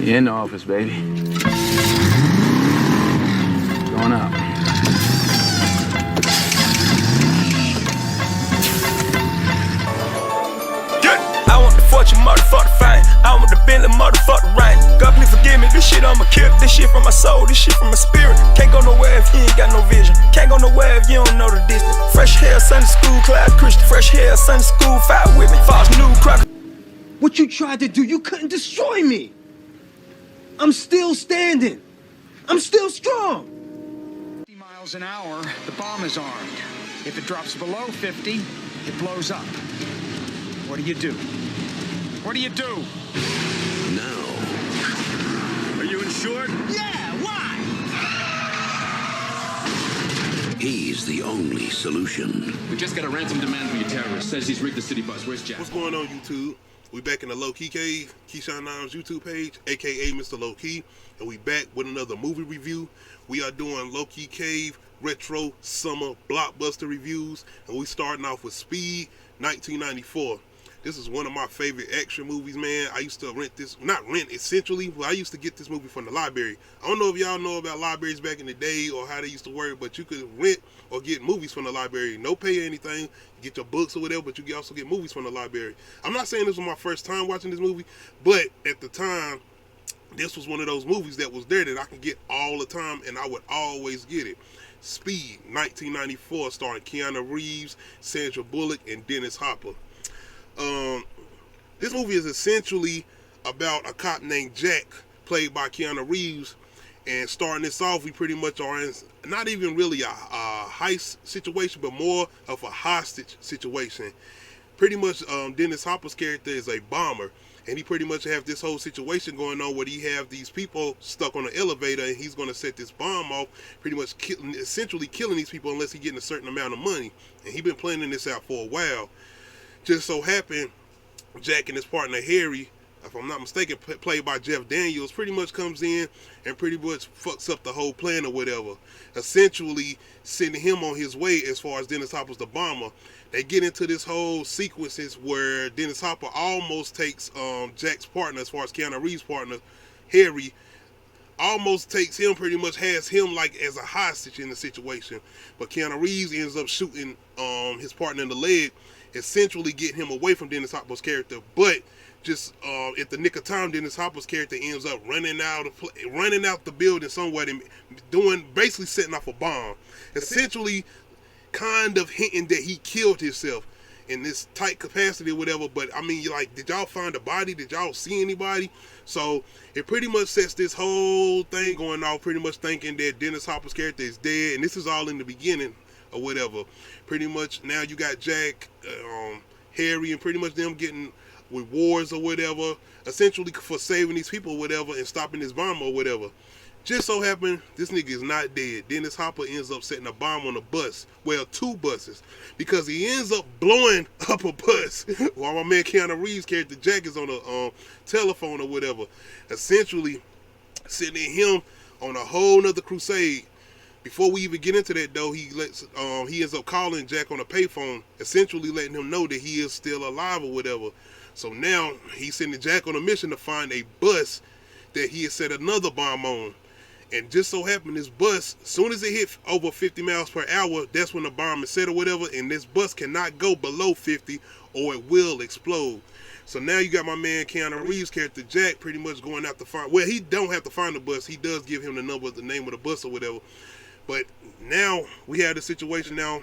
You in the office, baby. Going up. I want the fortune, motherfucker fine. I want the Bentley, motherfucker right. God please forgive me, this shit I'ma kill. This shit from my soul, this shit from my spirit. Can't go nowhere if you ain't got no vision. Can't go nowhere if you don't know the distance. Fresh hair, Sunday school, class Christian. Fresh hair, Sunday school, fight with me. False new crock. What you tried to do, you couldn't destroy me. I'm still standing. I'm still strong. 50 miles an hour, the bomb is armed. If it drops below 50, it blows up. What do you do? What do you do? Now. Are you insured? Yeah, why? He's the only solution. We just got a ransom demand from your terrorist. Says he's rigged the city bus. Where's Jack? What's going on, YouTube? We back in the Low Key Cave, Keyshawn 9's YouTube page, aka Mr. Low Key, and we back with another movie review. We are doing Low Key Cave retro summer blockbuster reviews, and we starting off with Speed 1994. This is one of my favorite action movies, man. I used to rent this, not rent essentially, but I used to get this movie from the library. I don't know if y'all know about libraries back in the day or how they used to work, but you could rent or get movies from the library. No pay or anything, get your books or whatever, but you can also get movies from the library. I'm not saying this was my first time watching this movie, but at the time, this was one of those movies that was there that I could get all the time, and I would always get it. Speed 1994, starring Keanu Reeves, Sandra Bullock, and Dennis Hopper. This movie is essentially about a cop named Jack, played by Keanu Reeves, and starting this off, we pretty much are in not even really a heist situation, but more of a hostage situation. Pretty much, Dennis Hopper's character is a bomber, and he pretty much have this whole situation going on where he have these people stuck on an elevator, and he's going to set this bomb off, pretty much essentially killing these people unless he getting a certain amount of money. And he been planning this out for a while. Just so happened, Jack and his partner Harry, if I'm not mistaken, played by Jeff Daniels, pretty much comes in and pretty much fucks up the whole plan or whatever, essentially sending him on his way as far as Dennis Hopper's the bomber. They get into this whole sequences where Dennis Hopper almost takes Jack's partner, as far as Keanu Reeves' partner, Harry, almost takes him, pretty much has him like as a hostage in the situation. But Keanu Reeves ends up shooting his partner in the leg, essentially getting him away from Dennis Hopper's character. But just at the nick of time, Dennis Hopper's character ends up running out the building somewhere and basically setting off a bomb, essentially kind of hinting that he killed himself in this tight capacity or whatever. But I mean, like, did y'all find a body? Did y'all see anybody? So it pretty much sets this whole thing going off, pretty much thinking that Dennis Hopper's character is dead, and this is all in the beginning or whatever. Pretty much now you got Jack, Harry, and pretty much them getting rewards or whatever, essentially for saving these people or whatever and stopping this bomb or whatever. Just so happened, this nigga is not dead. Dennis Hopper ends up setting a bomb on a bus. Well, two buses. Because he ends up blowing up a bus while my man Keanu Reeves' character Jack is on a telephone or whatever. Essentially sending him on a whole nother crusade. Before we even get into that though, he ends up calling Jack on a payphone, essentially letting him know that he is still alive or whatever. So now he's sending Jack on a mission to find a bus that he has set another bomb on. And just so happened, this bus, as soon as it hit over 50 miles per hour, that's when the bomb is set or whatever, and this bus cannot go below 50 or it will explode. So now you got my man Keanu Reeves' character Jack pretty much going out to find, well, he don't have to find the bus, he does give him the name of the bus or whatever. But now we have the situation now,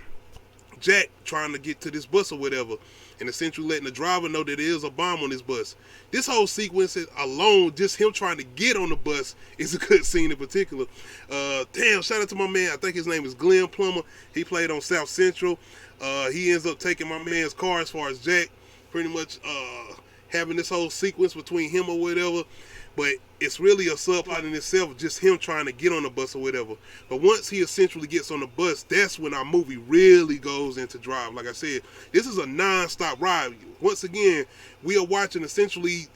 Jack trying to get to this bus or whatever, and essentially letting the driver know that there is a bomb on this bus. This whole sequence alone, just him trying to get on the bus, is a good scene in particular. Damn, shout out to my man, I think his name is Glenn Plummer. He played on South Central. He ends up taking my man's car as far as Jack, pretty much having this whole sequence between him or whatever. But it's really a subplot in itself, just him trying to get on the bus or whatever. But once he essentially gets on the bus, that's when our movie really goes into drive. Like I said, this is a non-stop ride. Once again, we are watching essentially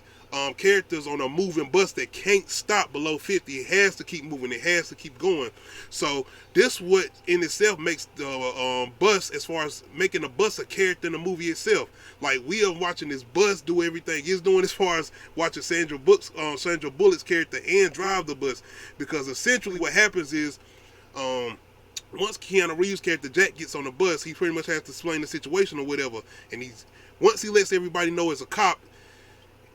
characters on a moving bus that can't stop below 50. It has to keep moving. It has to keep going. So this what in itself makes the bus, as far as making the bus a character in the movie itself. Like, we are watching this bus do everything it's doing, as far as watching Sandra Bullock's character and drive the bus. Because essentially what happens is, once Keanu Reeves' character Jack gets on the bus, he pretty much has to explain the situation or whatever. And once he lets everybody know as a cop,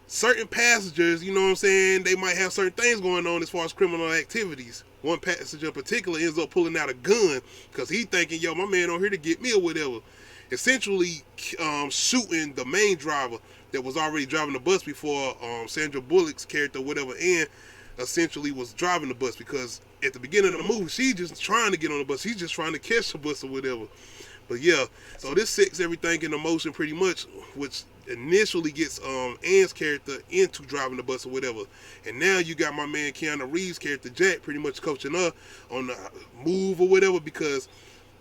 certain passengers, you know what I'm saying, they might have certain things going on as far as criminal activities. One passenger in particular ends up pulling out a gun because he thinking, yo, my man on here to get me or whatever. Essentially shooting the main driver that was already driving the bus before Sandra Bullock's character, whatever, and essentially was driving the bus, because at the beginning of the movie, she's just trying to get on the bus. She's just trying to catch the bus or whatever. But yeah, so this sets everything into motion pretty much, which initially gets Ann's character into driving the bus or whatever. And now you got my man Keanu Reeves' character Jack pretty much coaching her on the move or whatever, because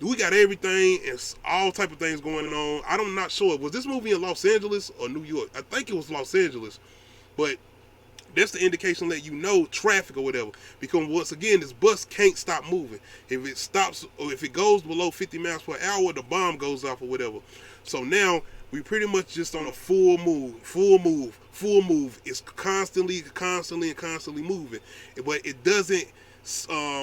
we got everything and all type of things going on. I'm not sure. Was this movie in Los Angeles or New York? I think it was Los Angeles. But that's the indication that you know traffic or whatever. Because once again, this bus can't stop moving. If it stops, or if it goes below 50 miles per hour, the bomb goes off or whatever. So now we pretty much just on a full move. It's constantly moving. But it doesn't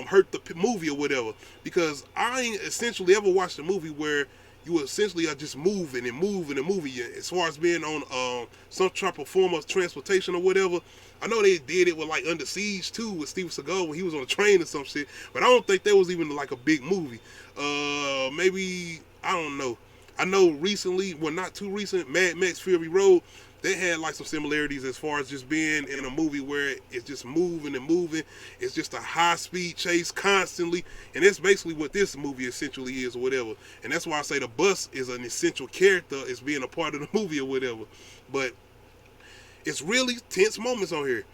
hurt the movie or whatever. Because I ain't essentially ever watched a movie where you essentially are just moving and moving and moving. As far as being on some type of form of transportation or whatever, I know they did it with like Under Siege too with Steven Seagal when he was on a train or some shit, but I don't think that was even like a big movie. Maybe, I don't know. I know recently, well, not too recent, Mad Max Fury Road, they had like some similarities as far as just being in a movie where it's just moving and moving. It's just a high speed chase constantly, and that's basically what this movie essentially is or whatever. And that's why I say the bus is an essential character as being a part of the movie or whatever. But it's really tense moments on here,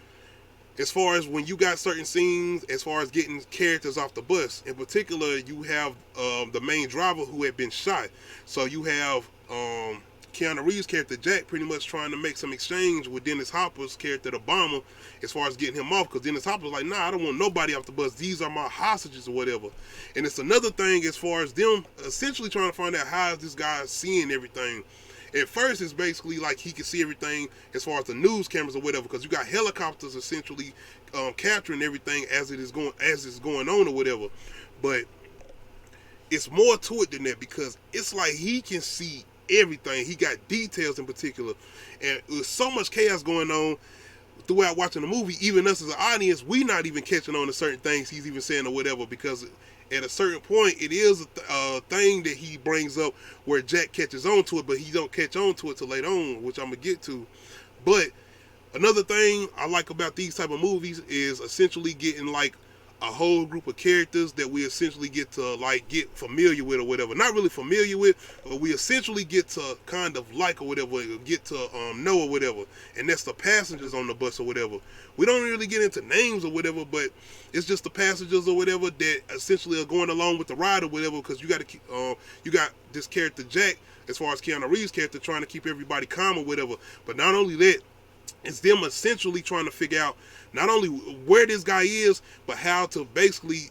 as far as when you got certain scenes, as far as getting characters off the bus. In particular, you have the main driver who had been shot. So you have Keanu Reeves' character Jack pretty much trying to make some exchange with Dennis Hopper's character, the bomber, as far as getting him off, because Dennis Hopper's like, nah, I don't want nobody off the bus. These are my hostages or whatever. And it's another thing as far as them essentially trying to find out how is this guy seeing everything. At first, it's basically like he can see everything as far as the news cameras or whatever, because you got helicopters essentially capturing everything as it's going on or whatever. But it's more to it than that, because it's like he can see everything. He got details in particular, and there's so much chaos going on throughout watching the movie. Even us as an audience, we not even catching on to certain things he's even saying or whatever, because at a certain point, it is a thing that he brings up where Jack catches on to it, but he don't catch on to it till later on, which I'm going to get to. But another thing I like about these type of movies is essentially getting like a whole group of characters that we essentially get to like get familiar with or whatever. Not really familiar with, but we essentially get to kind of like or whatever, get to know or whatever. And that's the passengers on the bus or whatever. We don't really get into names or whatever, but it's just the passengers or whatever that essentially are going along with the ride or whatever, because you got this character Jack, as far as Keanu Reeves' character, trying to keep everybody calm or whatever. But not only that, it's them essentially trying to figure out not only where this guy is, but how to basically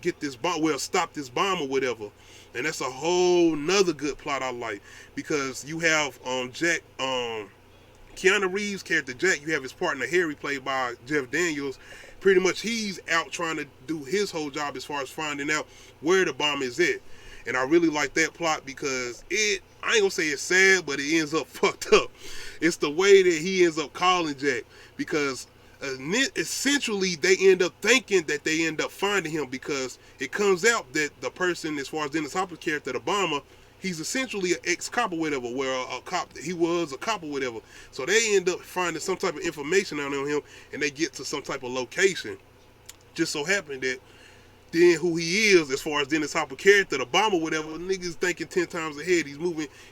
get this bomb, stop this bomb or whatever. And that's a whole nother good plot I like, because you have Jack, Keanu Reeves' character Jack, you have his partner Harry, played by Jeff Daniels. Pretty much he's out trying to do his whole job as far as finding out where the bomb is at. And I really like that plot, because I ain't gonna say it's sad, but it ends up fucked up. It's the way that he ends up calling Jack, because essentially they end up thinking that they end up finding him, because it comes out that the person, as far as Dennis Hopper's character, the bomber, he's essentially an ex-cop or whatever, where he was a cop or whatever. So they end up finding some type of information on him, and they get to some type of location. Just so happened that then who he is as far as Dennis Hopper character, the bomber, whatever. Niggas thinking 10 times ahead.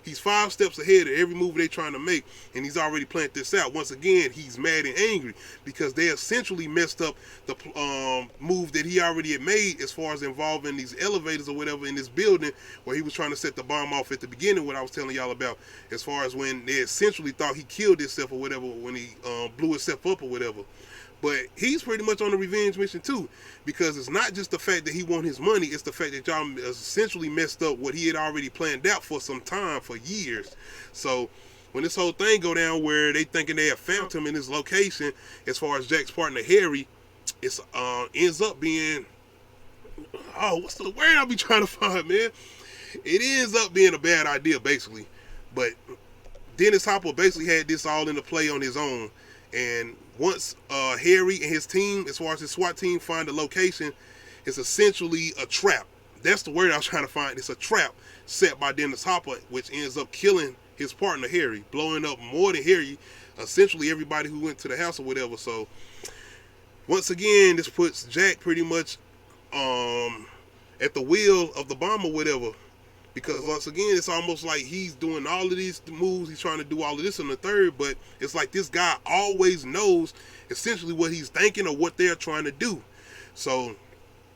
He's 5 steps ahead of every move they trying to make, and he's already planned this out. Once again, he's mad and angry because they essentially messed up the move that he already had made as far as involving these elevators or whatever in this building where he was trying to set the bomb off at the beginning, what I was telling y'all about, as far as when they essentially thought he killed himself or whatever when he blew himself up or whatever. But he's pretty much on a revenge mission too, because it's not just the fact that he want his money, it's the fact that y'all essentially messed up what he had already planned out for some time, for years. So when this whole thing go down where they thinking they have found him in his location, as far as Jack's partner Harry, it's ends up being, oh, what's the word I be trying to find, man? It ends up being a bad idea, basically. But Dennis Hopper basically had this all into play on his own, and once Harry and his team, as far as his SWAT team, find the location, it's essentially a trap. That's the word I was trying to find. It's a trap set by Dennis Hopper, which ends up killing his partner Harry, blowing up more than Harry, essentially everybody who went to the house or whatever. So once again, this puts Jack pretty much at the wheel of the bomb or whatever. Because once again, it's almost like he's doing all of these moves. He's trying to do all of this in the third, but it's like this guy always knows essentially what he's thinking or what they're trying to do. So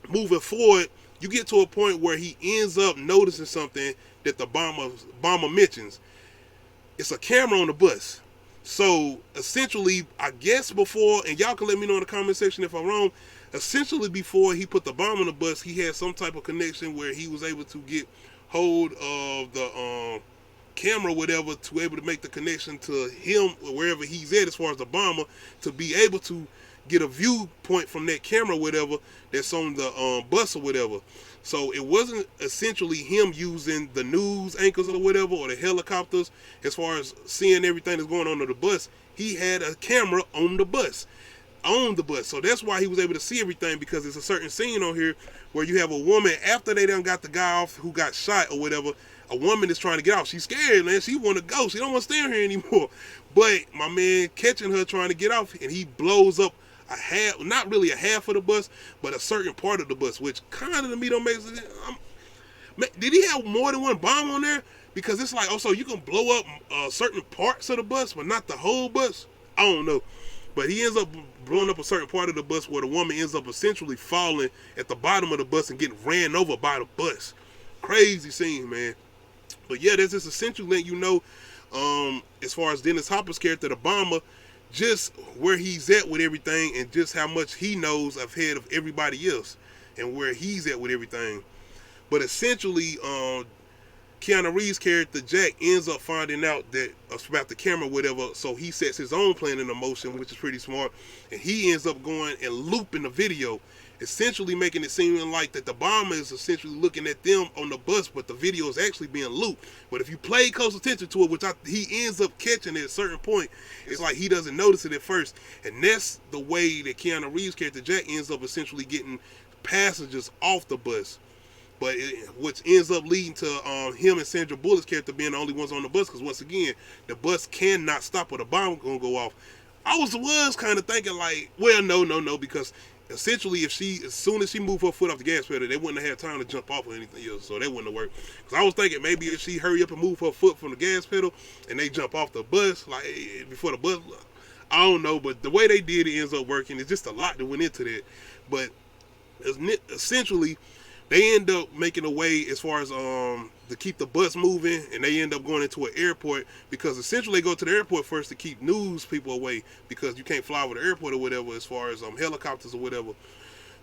moving forward, you get to a point where he ends up noticing something that the bomber mentions. It's a camera on the bus. So essentially, I guess before, and y'all can let me know in the comment section if I'm wrong, essentially before he put the bomb on the bus, he had some type of connection where he was able to get hold of the camera, whatever, to able to make the connection to him wherever he's at, as far as the bomber, to be able to get a viewpoint from that camera, whatever, that's on the bus or whatever. So it wasn't essentially him using the news anchors or whatever, or the helicopters, as far as seeing everything that's going on the bus. He had a camera on the bus. So that's why he was able to see everything, because there's a certain scene on here where you have a woman, after they done got the guy off who got shot or whatever, a woman is trying to get off. She's scared, man. She want to go. She don't want to stay here anymore. But my man catching her trying to get off, and he blows up a half, not really a half of the bus, but a certain part of the bus, which kind of to me don't make sense. Did he have more than one bomb on there? Because it's like, oh, so you can blow up certain parts of the bus, but not the whole bus? I don't know. But he ends up blowing up a certain part of the bus where the woman ends up essentially falling at the bottom of the bus and getting ran over by the bus. Crazy scene, man. But yeah, that's just essentially letting you know, as far as Dennis Hopper's character, the bomber, just where he's at with everything and just how much he knows ahead of everybody else and where he's at with everything. But essentially, Keanu Reeves' character Jack ends up finding out that about the camera, whatever, so he sets his own plan into motion, which is pretty smart, and he ends up going and looping the video, essentially making it seem like that the bomber is essentially looking at them on the bus, but the video is actually being looped. But if you pay close attention to it, which he ends up catching at a certain point, it's like he doesn't notice it at first, and that's the way that Keanu Reeves' character Jack ends up essentially getting passengers off the bus. But which ends up leading to him and Sandra Bullock's character being the only ones on the bus, because once again, the bus cannot stop or the bomb gonna go off. I was kind of thinking like, well, no, because essentially as soon as she moved her foot off the gas pedal, they wouldn't have had time to jump off or anything else, so that wouldn't have worked. Because I was thinking maybe if she hurry up and move her foot from the gas pedal and they jump off the bus, like before the bus, I don't know, but the way they did it ends up working. It's just a lot that went into that. But essentially, they end up making a way as far as to keep the bus moving, and they end up going into an airport, because essentially they go to the airport first to keep news people away, because you can't fly over the airport or whatever as far as helicopters or whatever.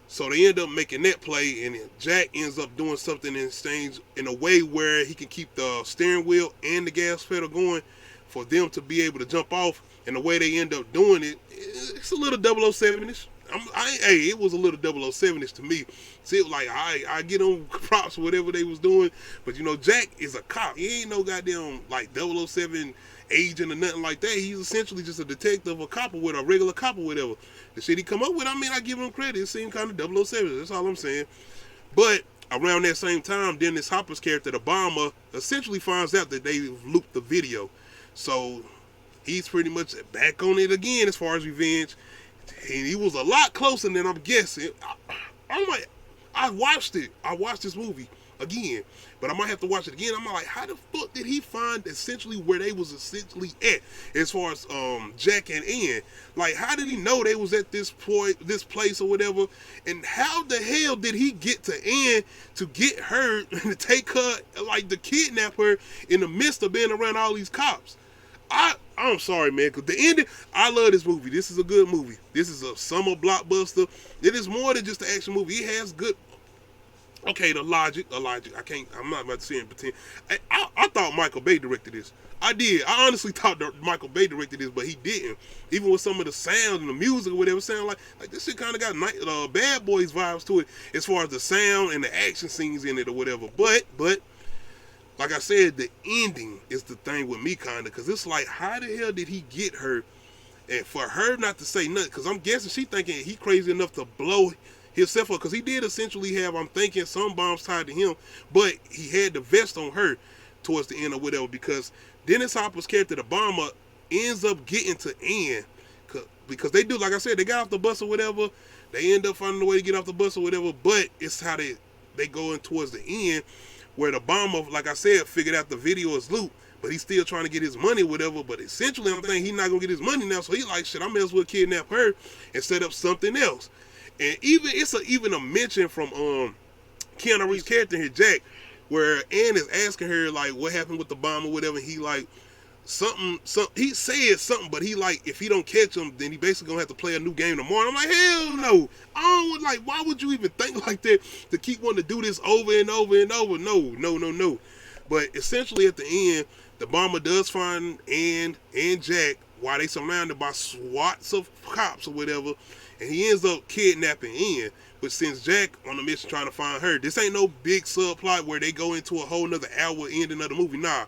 So they end up making that play, and Jack ends up doing something in a way where he can keep the steering wheel and the gas pedal going for them to be able to jump off. And the way they end up doing it, it's a little 007-ish. It was a little 007-ish to me. See, like I get on props for whatever they was doing, but Jack is a cop. He ain't no goddamn like 007 agent or nothing like that. He's essentially just a detective, a cop or whatever, a regular cop or whatever. The shit he come up with, I give him credit. It seemed kind of 007. That's all I'm saying. But around that same time, Dennis Hopper's character, the bomber, essentially finds out that they looped the video. So he's pretty much back on it again as far as revenge. And he was a lot closer than I'm guessing. I I watched it. I watched this movie again, but I might have to watch it again. I'm like, how the fuck did he find essentially where they was essentially at as far as Jack and Ann? Like, how did he know they was at this point, this place or whatever? And how the hell did he get to Ann to get her to take her, like, to kidnap her in the midst of being around all these cops? I'm sorry, man, because the ending, I love this movie. This is a good movie. This is a summer blockbuster. It is more than just an action movie. It has good, okay, the logic. I'm not about to say and pretend. I thought Michael Bay directed this. I did. I honestly thought that Michael Bay directed this, but he didn't. Even with some of the sound and the music or whatever, sound like this shit kind of got Bad Boys vibes to it as far as the sound and the action scenes in it or whatever. But like I said, the ending is the thing with me, kind of, because it's like, how the hell did he get her? And for her not to say nothing, because I'm guessing she thinking he crazy enough to blow himself up, because he did essentially have, I'm thinking, some bombs tied to him, but he had the vest on her towards the end or whatever, because Dennis Hopper's character, the bomber, ends up getting to Ann, because they do, like I said, they got off the bus or whatever, they end up finding a way to get off the bus or whatever, but it's how they go in towards the end, where the bomber, like I said, figured out the video is loop, but he's still trying to get his money or whatever, but essentially I'm thinking he's not going to get his money now, so he's like, shit, I may as well kidnap her and set up something else. And it's even a mention from Keanu Reeves' character here, Jack, where Ann is asking her, like, what happened with the bomb or whatever, and he like, something, he said something, but he like, if he don't catch him, then he basically gonna have to play a new game tomorrow. I'm like, hell no. I don't, like, why would you even think like that to keep wanting to do this over and over and over? No. But essentially at the end, the bomber does find Ann and Jack while they surrounded by SWATs of cops or whatever, and he ends up kidnapping Ann. But since Jack on a mission trying to find her, this ain't no big subplot where they go into a whole nother hour ending of the movie. Nah.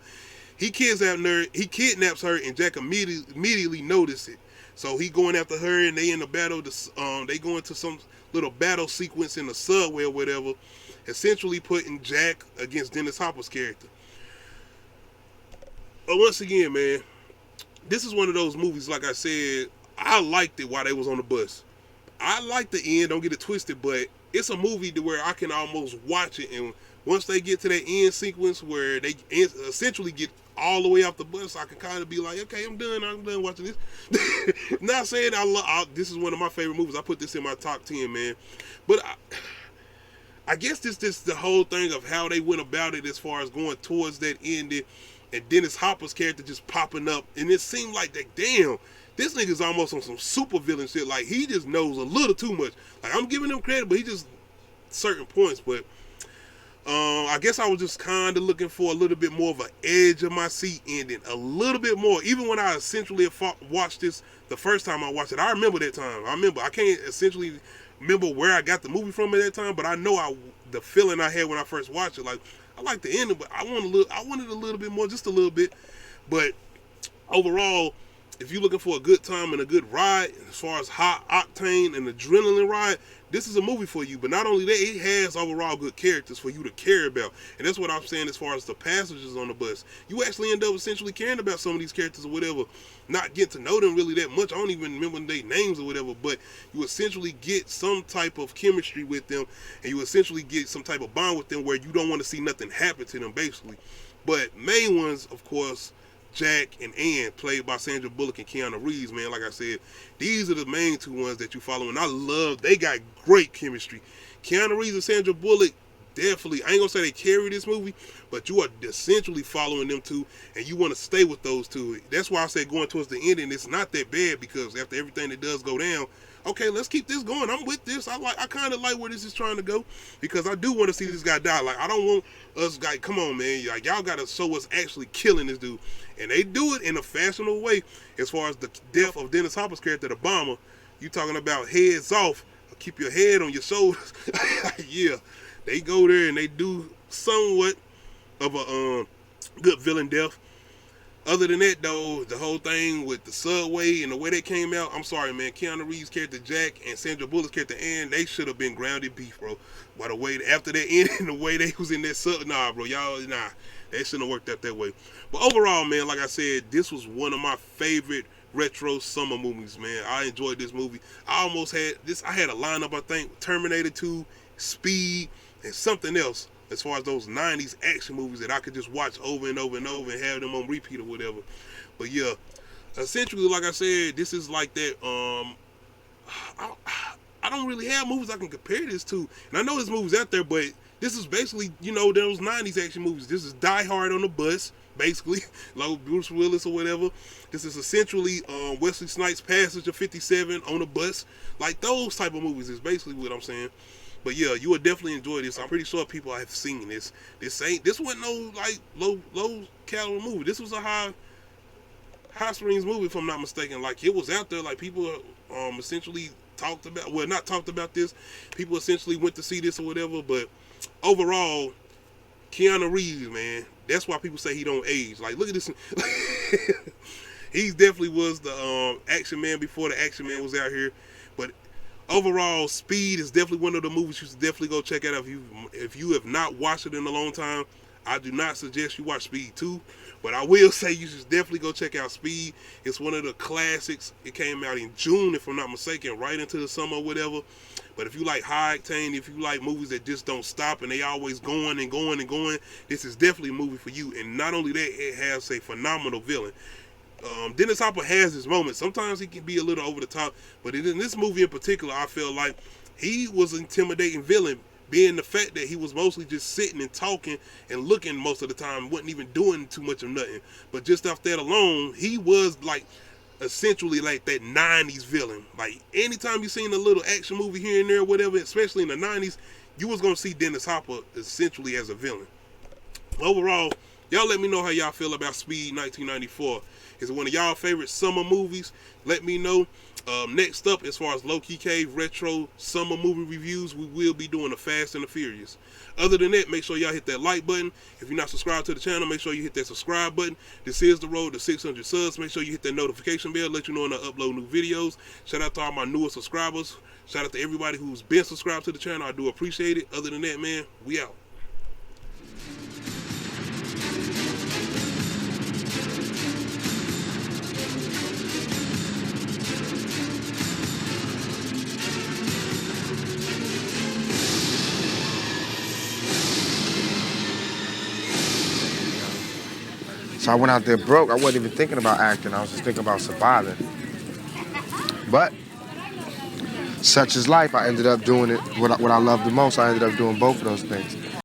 He kidnaps her, and Jack immediately notices it. So he going after her, and they in the battle. They go into some little battle sequence in the subway or whatever, essentially putting Jack against Dennis Hopper's character. But once again, man, this is one of those movies, like I said, I liked it while they was on the bus. I like the end, don't get it twisted, but it's a movie to where I can almost watch it, and once they get to that end sequence where they essentially get all the way off the bus, I can kind of be like, okay, I'm done watching this. Not saying this is one of my favorite movies. I put this in my top 10, man. But I guess this the whole thing of how they went about it as far as going towards that ending, and Dennis Hopper's character just popping up, and it seemed like that, damn, this nigga's almost on some super villain shit. Like, he just knows a little too much. Like, I'm giving him credit, but he just certain points, but I guess I was just kind of looking for a little bit more of an edge of my seat ending, a little bit more. Even when I essentially watched this the first time I watched it, I remember that time. I can't essentially remember where I got the movie from at that time, but I know the feeling I had when I first watched it. Like, I like the ending, but I wanted a little bit more, just a little bit. But overall, if you're looking for a good time and a good ride, as far as high octane and adrenaline ride, this is a movie for you. But not only that, it has overall good characters for you to care about. And that's what I'm saying as far as the passengers on the bus. You actually end up essentially caring about some of these characters or whatever, not getting to know them really that much. I don't even remember their names or whatever, but you essentially get some type of chemistry with them, and you essentially get some type of bond with them where you don't want to see nothing happen to them, basically. But main ones, of course, Jack and Ann, played by Sandra Bullock and Keanu Reeves, man. Like I said, these are the main two ones that you follow, and I love, they got great chemistry. Keanu Reeves and Sandra Bullock, definitely, I ain't gonna say they carry this movie, but you are essentially following them two, and you want to stay with those two. That's why I say going towards the ending, it's not that bad, because after everything that does go down, okay, let's keep this going. I'm with this. I kind of like where this is trying to go, because I do want to see this guy die. Like, I don't want us, guys, come on, man. Like, y'all got to show us actually killing this dude. And they do it in a fashionable way. As far as the death of Dennis Hopper's character, the bomber, you talking about heads off, keep your head on your shoulders. Yeah, they go there and they do somewhat of a good villain death. Other than that, though, the whole thing with the subway and the way they came out, I'm sorry, man. Keanu Reeves' character Jack and Sandra Bullock's character Ann, they should have been grounded beef, bro. By the way, after that ending, the way they was in that sub, nah, bro, they shouldn't have worked out that way. But overall, man, like I said, this was one of my favorite retro summer movies, man. I enjoyed this movie. I almost had this. I had a lineup, I think, Terminator 2, Speed, and something else as far as those 90s action movies that I could just watch over and over and over and have them on repeat or whatever. But yeah, essentially, like I said, this is like that. I don't really have movies I can compare this to, and I know there's movies out there, but this is basically, you know, those 90s action movies. This is Die Hard on the bus, basically, like Bruce Willis or whatever. This is essentially Wesley Snipes' Passage of 57 on the bus. Like those type of movies is basically what I'm saying. But yeah, you would definitely enjoy this. I'm pretty sure people have seen this. This wasn't no like low caliber movie. This was a high springs movie, if I'm not mistaken. Like it was out there. Like people essentially talked about, well, not talked about this. People essentially went to see this or whatever. But overall, Keanu Reeves, man, that's why people say he don't age. Like, look at this. He definitely was the action man before the action man was out here. But overall, Speed is definitely one of the movies you should definitely go check out. If you have not watched it in a long time, I do not suggest you watch Speed 2. But I will say you should definitely go check out Speed. It's one of the classics. It came out in June, if I'm not mistaken, right into the summer or whatever. But if you like high octane, if you like movies that just don't stop and they always going and going and going, this is definitely a movie for you. And not only that, it has a phenomenal villain. Dennis Hopper has his moments. Sometimes he can be a little over the top, but in this movie in particular, I feel like he was an intimidating villain, being the fact that he was mostly just sitting and talking and looking most of the time, wasn't even doing too much of nothing. But just off that alone, he was like essentially like that 90s villain. Like anytime you seen a little action movie here and there, whatever, especially in the 90s, you was gonna see Dennis Hopper essentially as a villain. Overall, y'all let me know how y'all feel about Speed 1994. Is it one of y'all favorite summer movies? Let me know. Next up, as far as Low Key Cave retro summer movie reviews, we will be doing the Fast and the Furious. Other than that, make sure y'all hit that like button. If you're not subscribed to the channel, make sure you hit that subscribe button. This is the road to 600 subs. Make sure you hit that notification bell, let you know when I upload new videos. Shout out to all my newer subscribers. Shout out to everybody who's been subscribed to the channel. I do appreciate it. Other than that, man, we out. So I went out there broke. I wasn't even thinking about acting. I was just thinking about surviving. But such is life. I ended up doing it what I love the most. I ended up doing both of those things.